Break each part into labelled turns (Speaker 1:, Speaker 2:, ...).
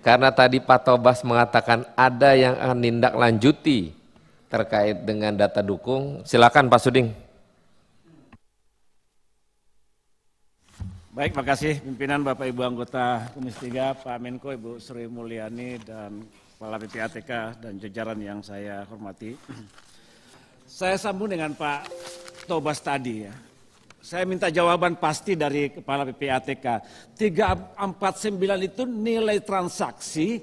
Speaker 1: Karena tadi Pak Tobas mengatakan ada yang akan nindaklanjuti terkait dengan data dukung. Silakan Pak Suding.
Speaker 2: Baik, makasih pimpinan Bapak Ibu anggota Komisi 3, Pak Menko, Ibu Sri Mulyani dan Kepala PPATK dan jajaran yang saya hormati. Saya sambung dengan Pak Tobas tadi ya. Saya minta jawaban pasti dari Kepala PPATK. 349 itu nilai transaksi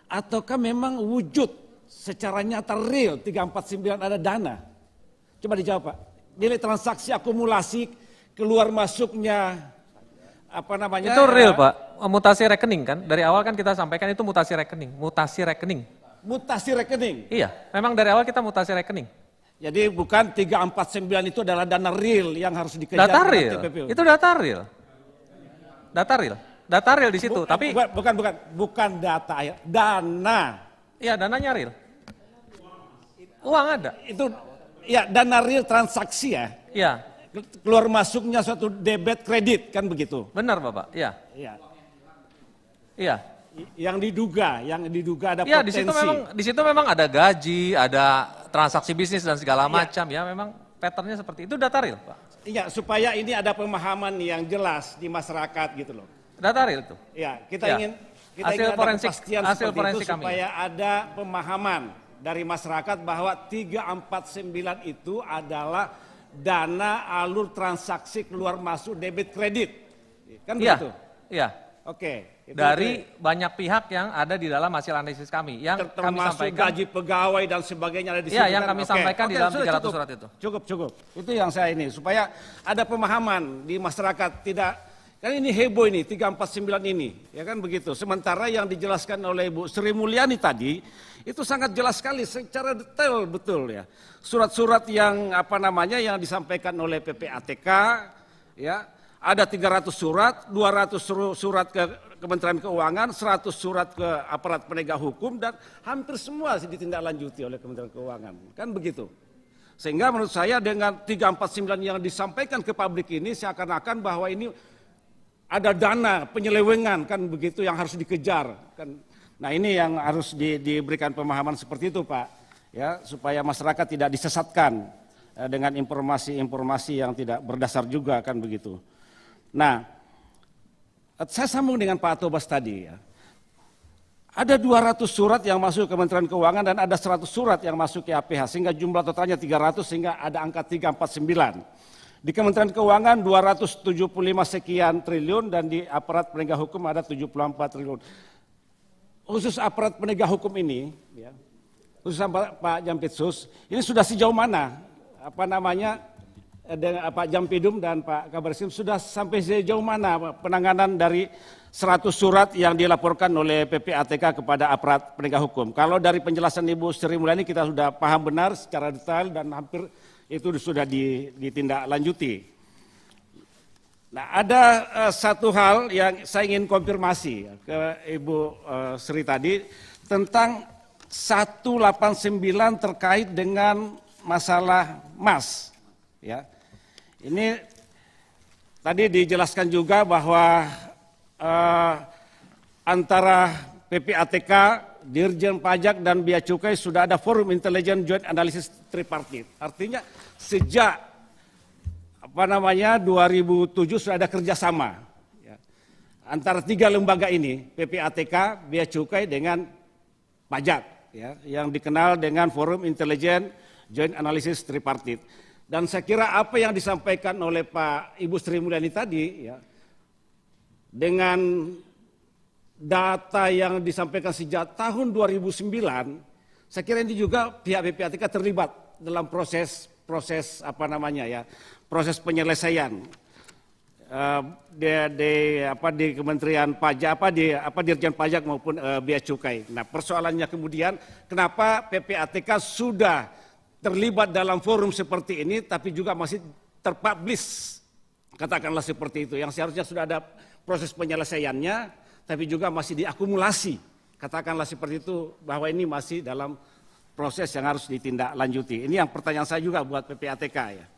Speaker 2: ataukah memang wujud secara nyata real 349 ada dana? Coba dijawab Pak. Nilai transaksi akumulasi keluar masuknya apa namanya?
Speaker 3: Itu real Pak, mutasi rekening kan? Dari awal kan kita sampaikan itu mutasi rekening. Mutasi rekening? Iya, memang dari awal kita mutasi rekening.
Speaker 2: Jadi bukan 349 itu adalah dana real yang harus dikejar.
Speaker 3: Data real, itu data real. Data real di situ, tapi
Speaker 2: bukan data ya, dana.
Speaker 3: Iya, dananya real. Uang ada.
Speaker 2: Itu ya dana real transaksi ya.
Speaker 3: Iya.
Speaker 2: Keluar masuknya suatu debit kredit kan begitu.
Speaker 3: Benar Bapak, iya.
Speaker 2: Iya.
Speaker 3: Iya.
Speaker 2: Yang diduga ada
Speaker 3: ya,
Speaker 2: potensi.
Speaker 3: Di situ memang ada gaji, ada transaksi bisnis dan segala macam ya, memang patternnya seperti itu. Data real Pak.
Speaker 2: Iya, supaya ini ada pemahaman yang jelas di masyarakat gitu loh.
Speaker 3: Data real itu.
Speaker 2: Ya, kita ingin ada kepastian
Speaker 3: hasil
Speaker 2: seperti
Speaker 3: forensik
Speaker 2: itu
Speaker 3: kami.
Speaker 2: supaya ada pemahaman dari masyarakat bahwa 349 itu adalah dana alur transaksi keluar masuk debit kredit. Kan begitu?
Speaker 3: Iya.
Speaker 2: Oke.
Speaker 3: Dari banyak pihak yang ada di dalam hasil analisis kami, yang kami sampaikan
Speaker 2: gaji pegawai dan sebagainya ada di situ.
Speaker 3: Iya, yang kami sampaikan di dalam 300 surat itu.
Speaker 2: Cukup. Itu yang saya ini supaya ada pemahaman di masyarakat, tidak kan ini heboh ini 349 ini, ya kan begitu. Sementara yang dijelaskan oleh Bu Sri Mulyani tadi itu sangat jelas sekali secara detail betul ya. Surat-surat yang yang disampaikan oleh PPATK ya. Ada 300 surat, 200 surat ke Kementerian Keuangan, 100 surat ke aparat penegak hukum, dan hampir semua ditindaklanjuti oleh Kementerian Keuangan. Kan begitu. Sehingga menurut saya dengan 349 yang disampaikan ke publik ini seakan-akan bahwa ini ada dana penyelewengan kan begitu yang harus dikejar. Kan. Nah ini yang harus diberikan pemahaman seperti itu Pak. Ya, supaya masyarakat tidak disesatkan dengan informasi-informasi yang tidak berdasar juga kan begitu. Nah, saya sambung dengan Pak Tobas tadi ya. Ada 200 surat yang masuk ke Kementerian Keuangan dan ada 100 surat yang masuk ke APH sehingga jumlah totalnya 300 sehingga ada angka 349. Di Kementerian Keuangan 275 sekian triliun dan di aparat penegak hukum ada 74 triliun. Khusus aparat penegak hukum ini ya, khusus Pak Jampitsus, ini sudah sejauh mana dengan Pak Jampidum dan Pak Kabareskrim sudah sampai sejauh mana penanganan dari 100 surat yang dilaporkan oleh PPATK kepada aparat penegak hukum. Kalau dari penjelasan Ibu Sri Mulyani kita sudah paham benar secara detail dan hampir itu sudah ditindaklanjuti. Nah ada satu hal yang saya ingin konfirmasi ke Ibu Sri tadi tentang 189 terkait dengan masalah emas. Ya. Ini tadi dijelaskan juga bahwa antara PPATK, Dirjen Pajak dan Bea Cukai sudah ada forum intelijen joint analysis tripartit. Artinya sejak 2007 sudah ada kerjasama ya, antara tiga lembaga ini, PPATK, Bea Cukai dengan Pajak, ya, yang dikenal dengan forum intelijen joint analysis tripartit. Dan saya kira apa yang disampaikan oleh Pak Ibu Sri Mulyani tadi ya, dengan data yang disampaikan sejak tahun 2009, saya kira ini juga pihak PPATK terlibat dalam proses proses penyelesaian di Kementerian Pajak, Dirjen Pajak maupun Bea Cukai. Nah persoalannya kemudian kenapa PPATK sudah terlibat dalam forum seperti ini tapi juga masih terpublish, katakanlah seperti itu, yang seharusnya sudah ada proses penyelesaiannya tapi juga masih diakumulasi, katakanlah seperti itu, bahwa ini masih dalam proses yang harus ditindaklanjuti. Ini yang pertanyaan saya juga buat PPATK ya.